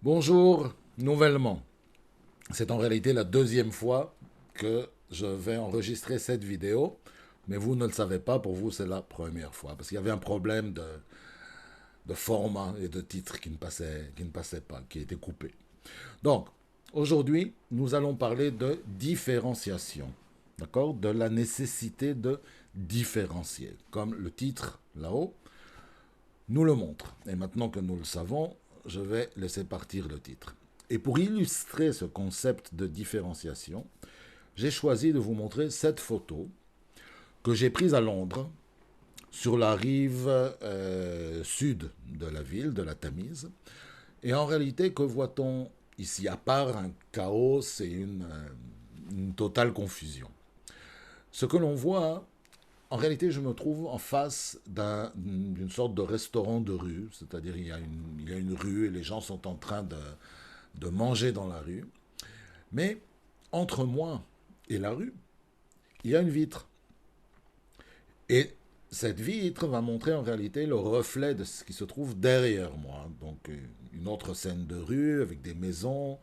Bonjour, nouvellement. C'est en réalité la deuxième fois que je vais enregistrer cette vidéo, mais vous ne le savez pas, pour vous c'est la première fois, parce qu'il y avait un problème de format et de titre qui ne passait pas, qui était coupé. Donc, aujourd'hui, nous allons parler de différenciation, d'accord? De la nécessité de différencier, comme le titre là-haut nous le montre. Et maintenant que nous le savons, je vais laisser partir le titre. Et pour illustrer ce concept de différenciation, j'ai choisi de vous montrer cette photo que j'ai prise à Londres, sur la rive sud de la ville, de la Tamise. Et en réalité, que voit-on ici, à part un chaos et une totale confusion? Ce que l'on voit, en réalité, je me trouve en face d'une sorte de restaurant de rue, c'est-à-dire il y a une rue et les gens sont en train de manger dans la rue. Mais entre moi et la rue, il y a une vitre. Et cette vitre va montrer en réalité le reflet de ce qui se trouve derrière moi. Donc une autre scène de rue avec des maisons.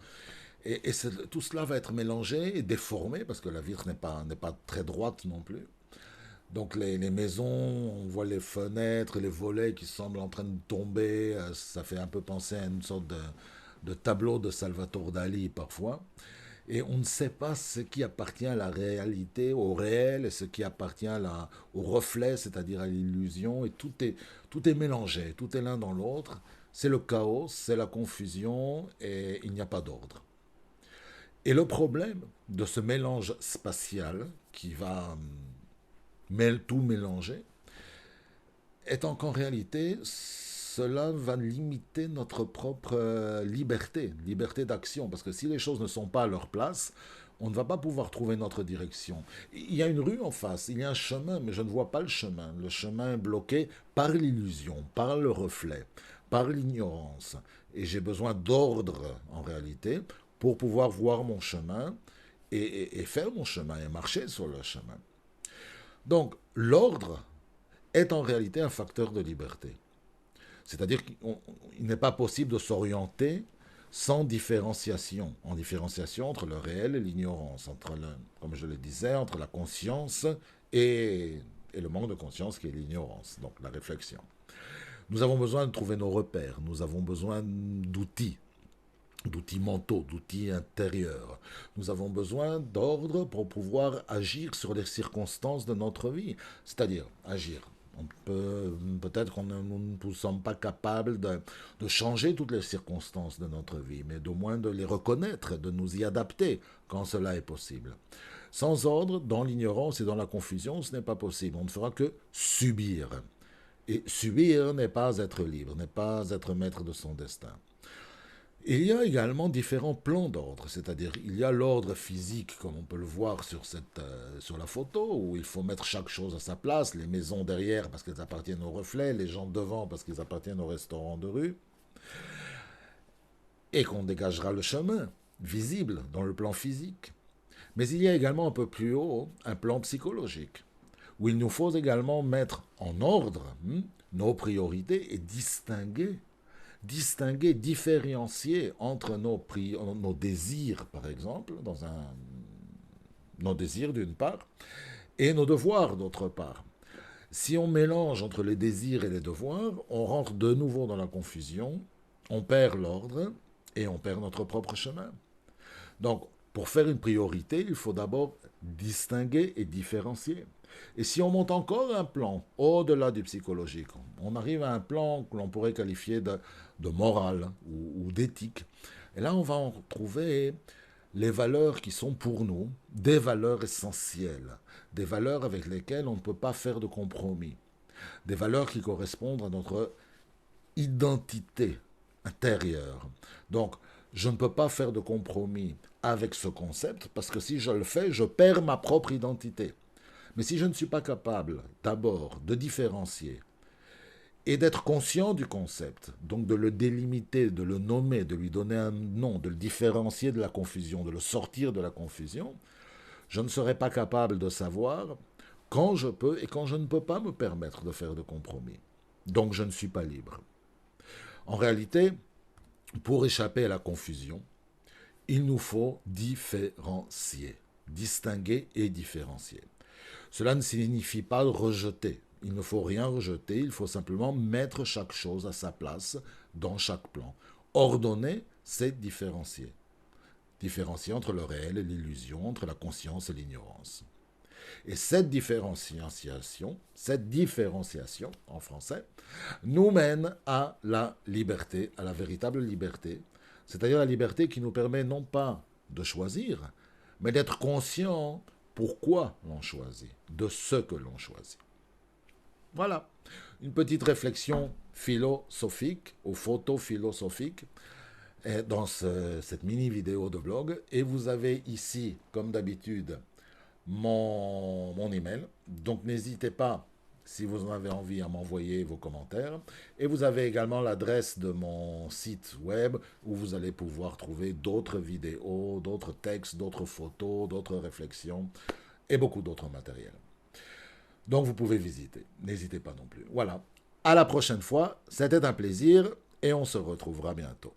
Et tout cela va être mélangé et déformé parce que la vitre n'est pas très droite non plus. Donc les maisons, on voit les fenêtres, les volets qui semblent en train de tomber. Ça fait un peu penser à une sorte de tableau de Salvatore Dali parfois. Et on ne sait pas ce qui appartient à la réalité, au réel, et ce qui appartient au reflet, c'est-à-dire à l'illusion. Et tout est mélangé, tout est l'un dans l'autre. C'est le chaos, c'est la confusion, et il n'y a pas d'ordre. Et le problème de ce mélange spatial qui va tout mélanger, étant qu'en réalité, cela va limiter notre propre liberté d'action. Parce que si les choses ne sont pas à leur place, on ne va pas pouvoir trouver notre direction. Il y a une rue en face, il y a un chemin, mais je ne vois pas le chemin. Le chemin est bloqué par l'illusion, par le reflet, par l'ignorance. Et j'ai besoin d'ordre, en réalité, pour pouvoir voir mon chemin et faire mon chemin et marcher sur le chemin. Donc, l'ordre est en réalité un facteur de liberté. C'est-à-dire qu'il n'est pas possible de s'orienter sans différenciation, en différenciation entre le réel et l'ignorance, comme je le disais, entre la conscience et le manque de conscience qui est l'ignorance, donc la réflexion. Nous avons besoin de trouver nos repères, nous avons besoin d'outils mentaux, d'outils intérieurs. Nous avons besoin d'ordre pour pouvoir agir sur les circonstances de notre vie, c'est-à-dire agir. Peut-être qu'on nous ne sommes pas capables de changer toutes les circonstances de notre vie, mais d'au moins de les reconnaître, de nous y adapter quand cela est possible. Sans ordre, dans l'ignorance et dans la confusion, ce n'est pas possible. On ne fera que subir. Et subir n'est pas être libre, n'est pas être maître de son destin. Il y a également différents plans d'ordre, c'est-à-dire il y a l'ordre physique, comme on peut le voir sur la photo, où il faut mettre chaque chose à sa place, les maisons derrière parce qu'elles appartiennent au reflet, les gens devant parce qu'ils appartiennent au restaurant de rue, et qu'on dégagera le chemin, visible dans le plan physique. Mais il y a également un peu plus haut un plan psychologique, où il nous faut également mettre en ordre nos priorités et différencier entre nos désirs, par exemple, nos désirs d'une part, et nos devoirs d'autre part. Si on mélange entre les désirs et les devoirs, on rentre de nouveau dans la confusion, on perd l'ordre et on perd notre propre chemin. Donc, pour faire une priorité, il faut d'abord distinguer et différencier. Et si on monte encore un plan au-delà du psychologique, on arrive à un plan que l'on pourrait qualifier de morale ou d'éthique. Et là, on va en trouver les valeurs qui sont pour nous des valeurs essentielles, des valeurs avec lesquelles on ne peut pas faire de compromis, des valeurs qui correspondent à notre identité intérieure. Donc, je ne peux pas faire de compromis avec ce concept parce que si je le fais, je perds ma propre identité. Mais si je ne suis pas capable d'abord de différencier et d'être conscient du concept, donc de le délimiter, de le nommer, de lui donner un nom, de le différencier de la confusion, de le sortir de la confusion, je ne serai pas capable de savoir quand je peux et quand je ne peux pas me permettre de faire de compromis. Donc je ne suis pas libre. En réalité, pour échapper à la confusion, il nous faut différencier, distinguer et différencier. Cela ne signifie pas rejeter. Il ne faut rien rejeter, il faut simplement mettre chaque chose à sa place dans chaque plan. Ordonner, c'est différencier. Différencier entre le réel et l'illusion, entre la conscience et l'ignorance. Et cette différenciation en français, nous mène à la liberté, à la véritable liberté, c'est-à-dire la liberté qui nous permet non pas de choisir, mais d'être conscient pourquoi l'on choisit, de ce que l'on choisit. Voilà, une petite réflexion philosophique ou photo-philosophique dans cette mini vidéo de blog. Et vous avez ici, comme d'habitude, mon email. Donc n'hésitez pas, si vous en avez envie, à m'envoyer vos commentaires. Et vous avez également l'adresse de mon site web où vous allez pouvoir trouver d'autres vidéos, d'autres textes, d'autres photos, d'autres réflexions et beaucoup d'autres matériels. Donc vous pouvez visiter, n'hésitez pas non plus. Voilà, à la prochaine fois, c'était un plaisir et on se retrouvera bientôt.